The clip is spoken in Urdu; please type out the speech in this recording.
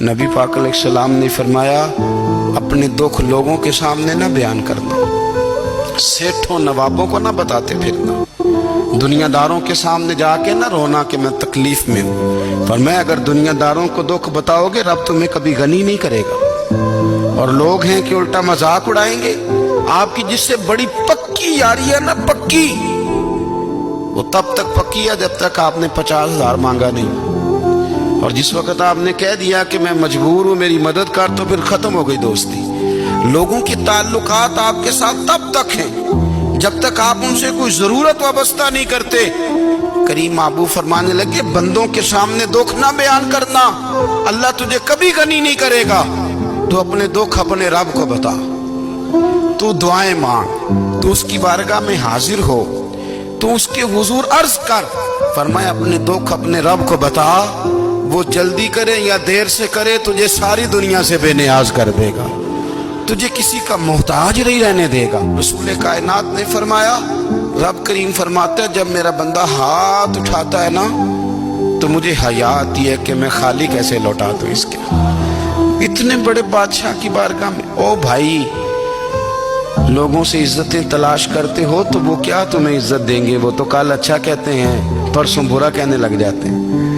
نبی پاک علیہ السلام نے فرمایا اپنے دکھ لوگوں کے سامنے نہ بیان کرنا، سیٹھوں نوابوں کو نہ بتاتے پھرنا، دنیا داروں کے سامنے جا کے نہ رونا کہ میں تکلیف میں ہوں۔ فرمایا اگر دنیا داروں کو دکھ بتاؤ گے رب تمہیں کبھی غنی نہیں کرے گا، اور لوگ ہیں کہ الٹا مذاق اڑائیں گے۔ آپ کی جس سے بڑی پکی یاری ہے نا، پکی، وہ تب تک پکی ہے جب تک آپ نے 50,000 مانگا نہیں، اور جس وقت آپ نے کہہ دیا کہ میں مجبور ہوں میری مدد کر، تو پھر ختم ہو گئی دوستی۔ لوگوں کے تعلقات آپ کے ساتھ تب تک ہیں جب تک آپ ان سے کوئی ضرورت وابستہ نہیں کرتے۔ کریم محبوب فرمانے لگے بندوں کے سامنے دکھ نہ بیان کرنا، اللہ تجھے کبھی غنی نہیں کرے گا۔ تو اپنے دکھ اپنے رب کو بتا، تو دعائیں مانگ، تو اس کی بارگاہ میں حاضر ہو، تو اس کے حضور عرض کر۔ فرمایا اپنے دکھ اپنے رب کو بتا، وہ جلدی کرے یا دیر سے کرے تجھے ساری دنیا سے بے نیاز کر دے گا، تجھے کسی کا محتاج نہیں رہنے دے گا۔ رسول کائنات نے فرمایا، رب کریم فرماتا ہے جب میرا بندہ ہاتھ اٹھاتا ہے نا تو مجھے حیا آتی ہے کہ میں خالی کیسے لوٹا دوں اس کے۔ اتنے بڑے بادشاہ کی بارگاہ میں، او بھائی لوگوں سے عزتیں تلاش کرتے ہو تو وہ کیا تمہیں عزت دیں گے، وہ تو کل اچھا کہتے ہیں پرسوں برا کہنے لگ جاتے ہیں۔